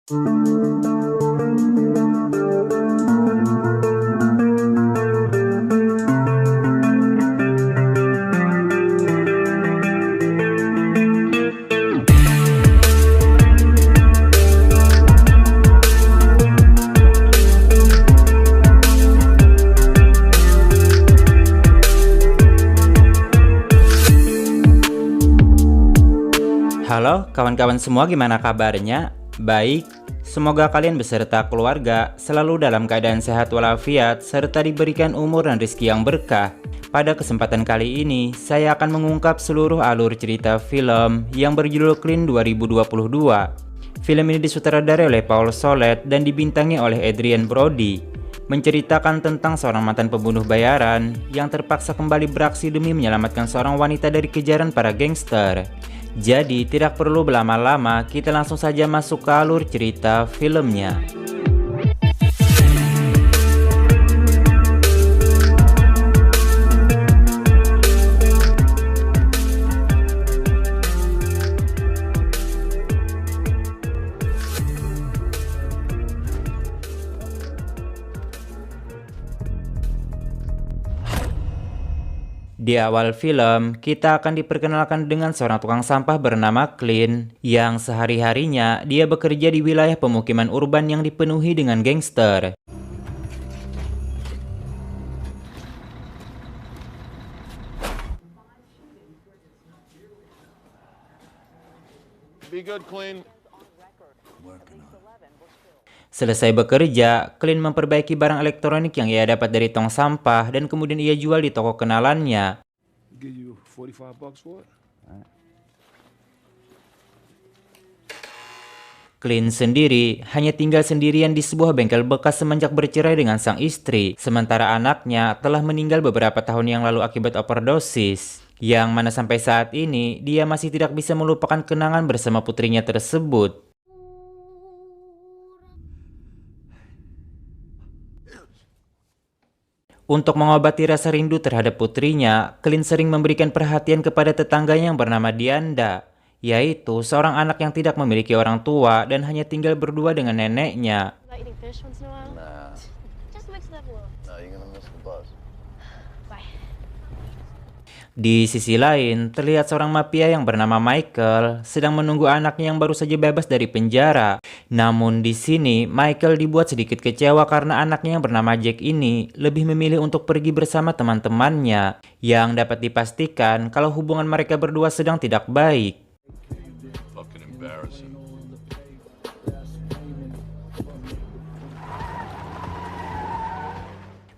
Halo kawan-kawan semua, gimana kabarnya? Baik, semoga kalian beserta keluarga selalu dalam keadaan sehat walafiat serta diberikan umur dan rezeki yang berkah. Pada kesempatan kali ini, saya akan mengungkap seluruh alur cerita film yang berjudul Clean 2022. Film ini disutradarai oleh Paul Solet dan dibintangi oleh Adrien Brody, menceritakan tentang seorang mantan pembunuh bayaran yang terpaksa kembali beraksi demi menyelamatkan seorang wanita dari kejaran para gangster. Jadi tidak perlu berlama-lama, kita langsung saja masuk ke alur cerita filmnya. Di awal film, kita akan diperkenalkan dengan seorang tukang sampah bernama Clint yang sehari-harinya dia bekerja di wilayah pemukiman urban yang dipenuhi dengan gangster. Be good, Clint. Selesai bekerja, Clint memperbaiki barang elektronik yang ia dapat dari tong sampah dan kemudian ia jual di toko kenalannya. Give you $45 for it. Clint sendiri hanya tinggal sendirian di sebuah bengkel bekas semenjak bercerai dengan sang istri, sementara anaknya telah meninggal beberapa tahun yang lalu akibat overdosis, yang mana sampai saat ini dia masih tidak bisa melupakan kenangan bersama putrinya tersebut. Untuk mengobati rasa rindu terhadap putrinya, Clint sering memberikan perhatian kepada tetangganya yang bernama Dianda, yaitu seorang anak yang tidak memiliki orang tua dan hanya tinggal berdua dengan neneknya. Di sisi lain, terlihat seorang mafia yang bernama Michael sedang menunggu anaknya yang baru saja bebas dari penjara. Namun di sini, Michael dibuat sedikit kecewa karena anaknya yang bernama Jack ini lebih memilih untuk pergi bersama teman-temannya, yang dapat dipastikan kalau hubungan mereka berdua sedang tidak baik.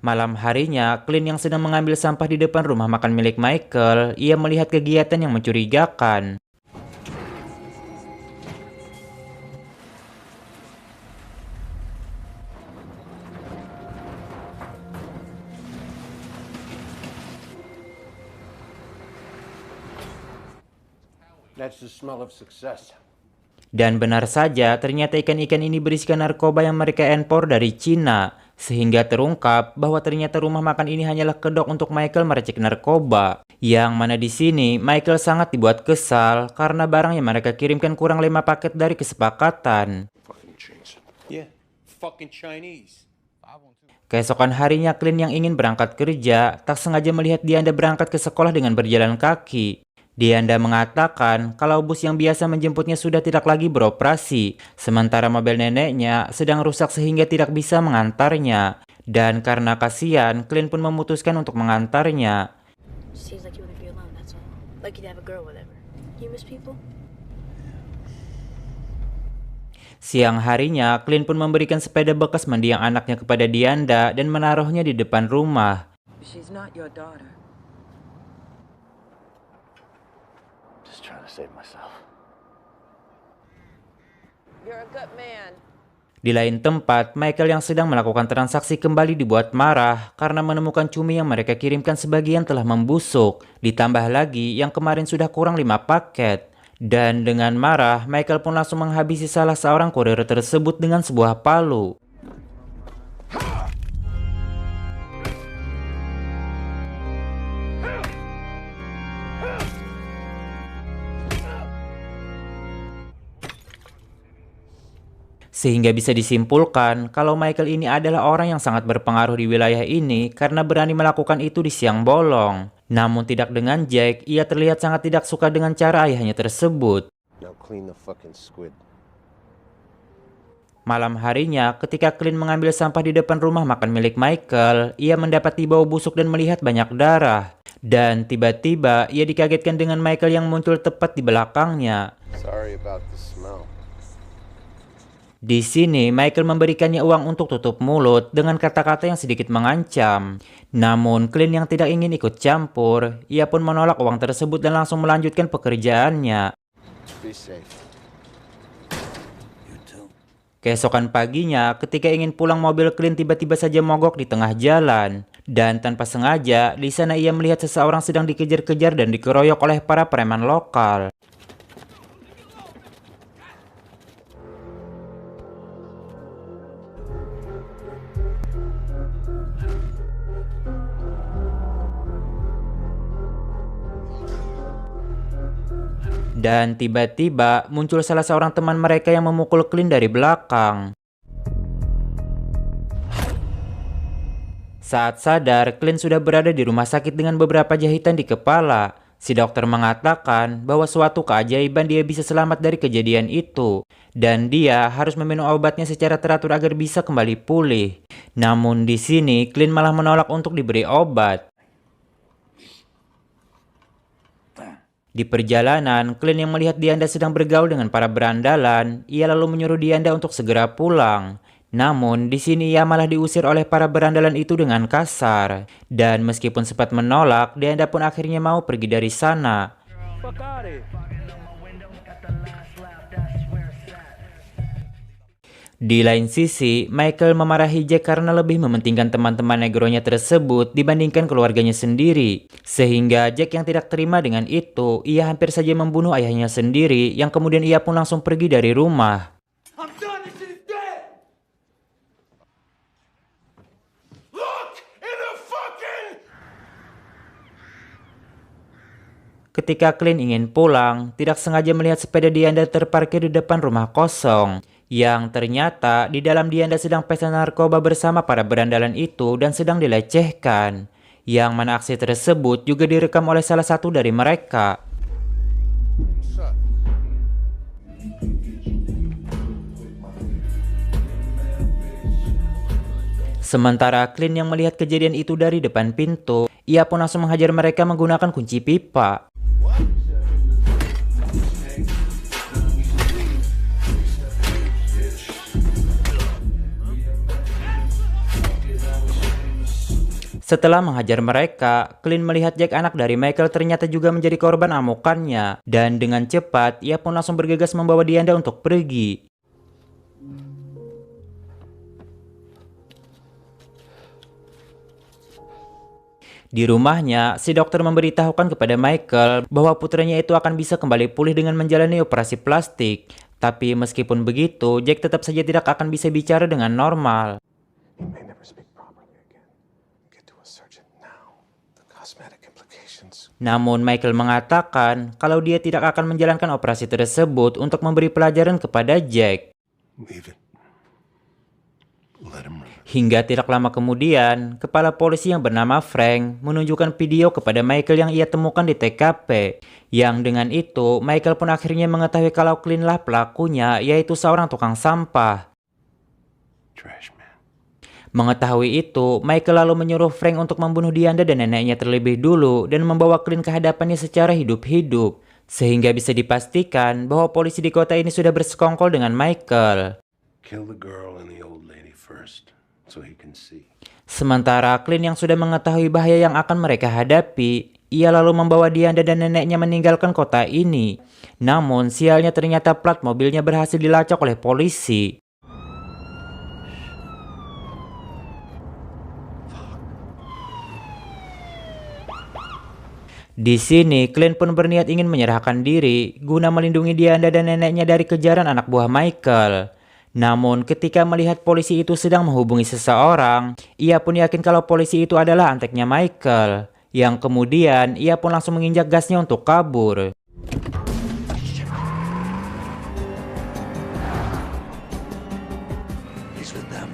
Malam harinya, Clint yang sedang mengambil sampah di depan rumah makan milik Michael, ia melihat kegiatan yang mencurigakan. That's the smell of success. Dan benar saja, ternyata ikan-ikan ini berisikan narkoba yang mereka impor dari Cina, sehingga terungkap bahwa ternyata rumah makan ini hanyalah kedok untuk Michael meracik narkoba. Yang mana di sini Michael sangat dibuat kesal karena barang yang mereka kirimkan kurang 5 paket dari kesepakatan. Keesokan harinya, Clint yang ingin berangkat kerja tak sengaja melihat Dianda berangkat ke sekolah dengan berjalan kaki. Dianda mengatakan kalau bus yang biasa menjemputnya sudah tidak lagi beroperasi, sementara mobil neneknya sedang rusak sehingga tidak bisa mengantarnya. Dan karena kasihan, Clint pun memutuskan untuk mengantarnya. Siang harinya, Clint pun memberikan sepeda bekas mendiang anaknya kepada Dianda dan menaruhnya di depan rumah. Di lain tempat, Michael yang sedang melakukan transaksi kembali dibuat marah karena menemukan cumi yang mereka kirimkan sebagian telah membusuk. Ditambah lagi yang kemarin sudah kurang 5 paket. Dan dengan marah, Michael pun langsung menghabisi salah seorang kurir tersebut dengan sebuah palu. Sehingga bisa disimpulkan kalau Michael ini adalah orang yang sangat berpengaruh di wilayah ini karena berani melakukan itu di siang bolong. Namun tidak dengan Jack, ia terlihat sangat tidak suka dengan cara ayahnya tersebut. Now clean the fucking squid. Malam harinya, ketika Clint mengambil sampah di depan rumah makan milik Michael, ia mendapati bau busuk dan melihat banyak darah. Dan tiba-tiba, ia dikagetkan dengan Michael yang muncul tepat di belakangnya. Sorry about the smell. Di sini, Michael memberikannya uang untuk tutup mulut dengan kata-kata yang sedikit mengancam. Namun, Clint yang tidak ingin ikut campur, ia pun menolak uang tersebut dan langsung melanjutkan pekerjaannya. Be safe. Keesokan paginya, ketika ingin pulang, mobil Clint tiba-tiba saja mogok di tengah jalan. Dan tanpa sengaja, di sana ia melihat seseorang sedang dikejar-kejar dan dikeroyok oleh para preman lokal. Dan tiba-tiba muncul salah seorang teman mereka yang memukul Clint dari belakang. Saat sadar, Clint sudah berada di rumah sakit dengan beberapa jahitan di kepala. Si dokter mengatakan bahwa suatu keajaiban dia bisa selamat dari kejadian itu. Dan dia harus meminum obatnya secara teratur agar bisa kembali pulih. Namun di sini, Clint malah menolak untuk diberi obat. Di perjalanan, Clint yang melihat Dianda sedang bergaul dengan para berandalan, ia lalu menyuruh Dianda untuk segera pulang. Namun, di sini ia malah diusir oleh para berandalan itu dengan kasar. Dan meskipun sempat menolak, Dianda pun akhirnya mau pergi dari sana. Di lain sisi, Michael memarahi Jack karena lebih mementingkan teman-teman negronya tersebut dibandingkan keluarganya sendiri. Sehingga Jack yang tidak terima dengan itu, ia hampir saja membunuh ayahnya sendiri yang kemudian ia pun langsung pergi dari rumah. I'm done. This shit is dead. Look in the fucking. Ketika Clint ingin pulang, tidak sengaja melihat sepeda Dianda terparkir di depan rumah kosong. Yang ternyata di dalam Dianda sedang pesta narkoba bersama para berandalan itu dan sedang dilecehkan. Yang mana aksi tersebut juga direkam oleh salah satu dari mereka. Sementara Clint yang melihat kejadian itu dari depan pintu, ia pun langsung menghajar mereka menggunakan kunci pipa. Setelah menghajar mereka, Clint melihat Jack anak dari Michael ternyata juga menjadi korban amukannya. Dan dengan cepat, ia pun langsung bergegas membawa Dianda untuk pergi. Di rumahnya, si dokter memberitahukan kepada Michael bahwa putranya itu akan bisa kembali pulih dengan menjalani operasi plastik. Tapi meskipun begitu, Jack tetap saja tidak akan bisa bicara dengan normal. Namun Michael mengatakan kalau dia tidak akan menjalankan operasi tersebut untuk memberi pelajaran kepada Jack. Hingga tidak lama kemudian, kepala polisi yang bernama Frank menunjukkan video kepada Michael yang ia temukan di TKP. Yang dengan itu, Michael pun akhirnya mengetahui kalau Clint lah pelakunya, yaitu seorang tukang sampah. Mengetahui itu, Michael lalu menyuruh Frank untuk membunuh Dianda dan neneknya terlebih dulu dan membawa Clint ke hadapannya secara hidup-hidup. Sehingga bisa dipastikan bahwa polisi di kota ini sudah bersekongkol dengan Michael. Kill the girl and the old lady first, so he can see. Sementara Clint yang sudah mengetahui bahaya yang akan mereka hadapi, ia lalu membawa Dianda dan neneknya meninggalkan kota ini. Namun sialnya ternyata plat mobilnya berhasil dilacak oleh polisi. Di sini, Clint pun berniat ingin menyerahkan diri guna melindungi Dianda dan neneknya dari kejaran anak buah Michael. Namun, ketika melihat polisi itu sedang menghubungi seseorang, ia pun yakin kalau polisi itu adalah anteknya Michael. Yang kemudian, ia pun langsung menginjak gasnya untuk kabur. . He's with them.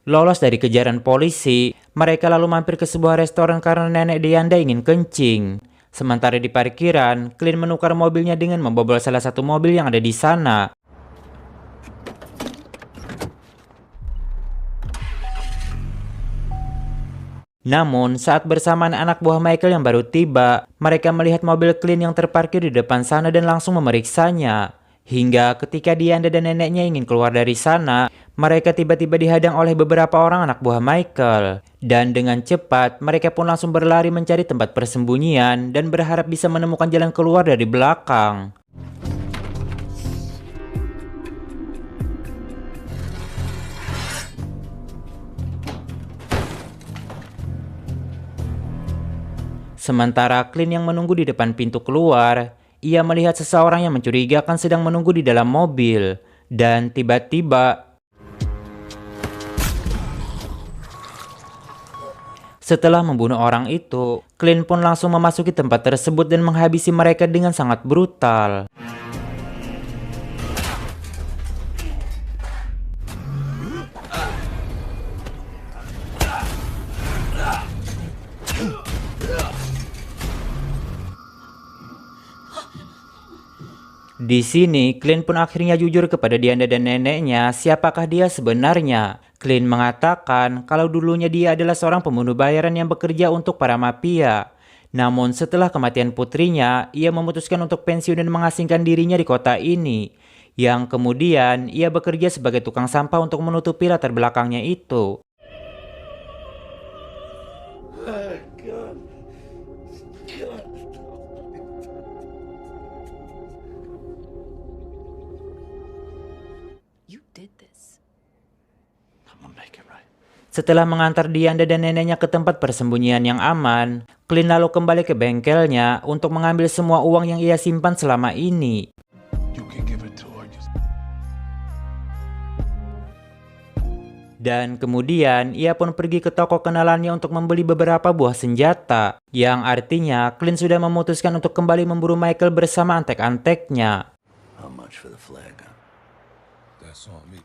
Lolos dari kejaran polisi, mereka lalu mampir ke sebuah restoran karena nenek Deanda ingin kencing. Sementara di parkiran, Clint menukar mobilnya dengan membobol salah satu mobil yang ada di sana. Namun, saat bersamaan anak buah Michael yang baru tiba, mereka melihat mobil Clint yang terparkir di depan sana dan langsung memeriksanya. Hingga ketika Deanda dan neneknya ingin keluar dari sana, mereka tiba-tiba dihadang oleh beberapa orang anak buah Michael. Dan dengan cepat, mereka pun langsung berlari mencari tempat persembunyian dan berharap bisa menemukan jalan keluar dari belakang. Sementara Clint yang menunggu di depan pintu keluar, ia melihat seseorang yang mencurigakan sedang menunggu di dalam mobil. Dan tiba-tiba, setelah membunuh orang itu, Clint pun langsung memasuki tempat tersebut dan menghabisi mereka dengan sangat brutal. Di sini, Clint pun akhirnya jujur kepada Deanda dan neneknya siapakah dia sebenarnya. Clint mengatakan kalau dulunya dia adalah seorang pembunuh bayaran yang bekerja untuk para mafia. Namun setelah kematian putrinya, ia memutuskan untuk pensiun dan mengasingkan dirinya di kota ini. Yang kemudian, ia bekerja sebagai tukang sampah untuk menutupi latar belakangnya itu. Setelah mengantar Deanda dan neneknya ke tempat persembunyian yang aman, Clint lalu kembali ke bengkelnya untuk mengambil semua uang yang ia simpan selama ini. Dan kemudian ia pun pergi ke toko kenalannya untuk membeli beberapa buah senjata, yang artinya Clint sudah memutuskan untuk kembali memburu Michael bersama antek-anteknya. How much for the flag gun? That's on me.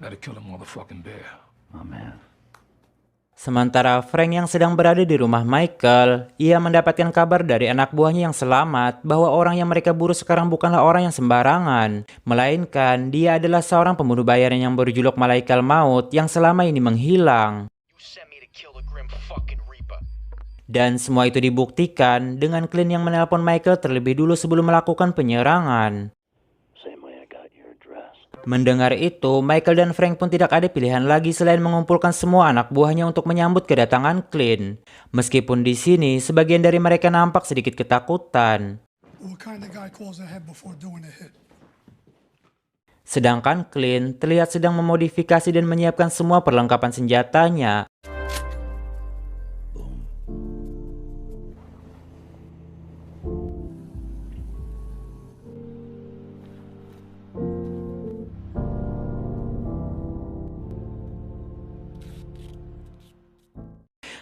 Gotta kill a motherfucking bear. My man. Sementara Frank yang sedang berada di rumah Michael, ia mendapatkan kabar dari anak buahnya yang selamat bahwa orang yang mereka buru sekarang bukanlah orang yang sembarangan, melainkan dia adalah seorang pembunuh bayaran yang berjuluk Malaikat Maut yang selama ini menghilang. Dan semua itu dibuktikan dengan Clint yang menelpon Michael terlebih dulu sebelum melakukan penyerangan. Mendengar itu, Michael dan Frank pun tidak ada pilihan lagi selain mengumpulkan semua anak buahnya untuk menyambut kedatangan Clint. Meskipun di sini, sebagian dari mereka nampak sedikit ketakutan. Sedangkan Clint terlihat sedang memodifikasi dan menyiapkan semua perlengkapan senjatanya.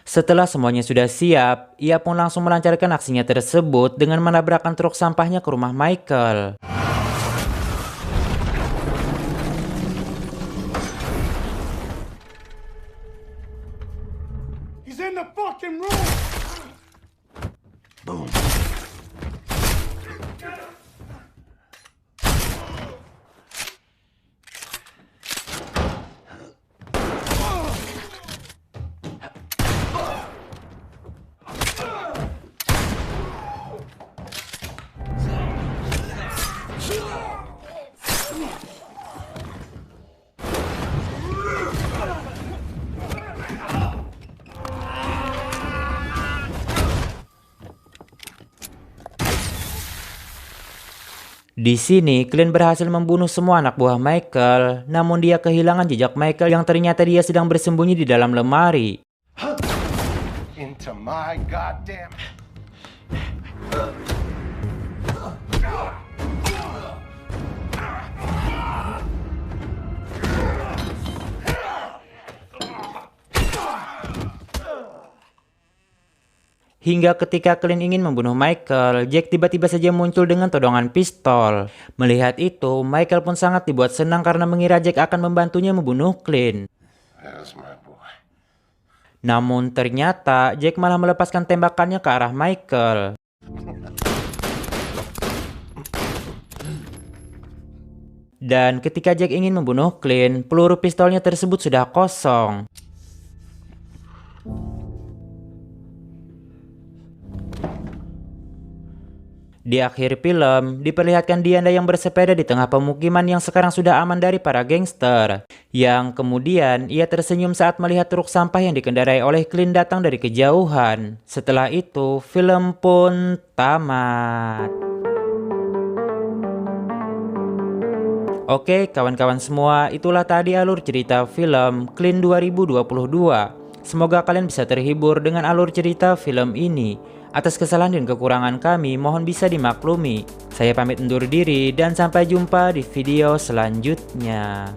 Setelah semuanya sudah siap, ia pun langsung melancarkan aksinya tersebut dengan menabrakkan truk sampahnya ke rumah Michael. He's in the fucking room! Boom. Di sini, Clint berhasil membunuh semua anak buah Michael, namun dia kehilangan jejak Michael yang ternyata dia sedang bersembunyi di dalam lemari. Into my goddamn... Hingga ketika Clint ingin membunuh Michael, Jack tiba-tiba saja muncul dengan todongan pistol. Melihat itu, Michael pun sangat dibuat senang karena mengira Jack akan membantunya membunuh Clint. That's my boy. Namun ternyata Jack malah melepaskan tembakannya ke arah Michael. Dan ketika Jack ingin membunuh Clint, peluru pistolnya tersebut sudah kosong. Di akhir film, diperlihatkan Dianda yang bersepeda di tengah pemukiman yang sekarang sudah aman dari para gangster. Yang kemudian ia tersenyum saat melihat truk sampah yang dikendarai oleh Clint datang dari kejauhan. Setelah itu, film pun tamat. Oke, kawan-kawan semua, itulah tadi alur cerita film Clint 2022. Semoga kalian bisa terhibur dengan alur cerita film ini. Atas kesalahan dan kekurangan kami, mohon bisa dimaklumi. Saya pamit undur diri dan sampai jumpa di video selanjutnya.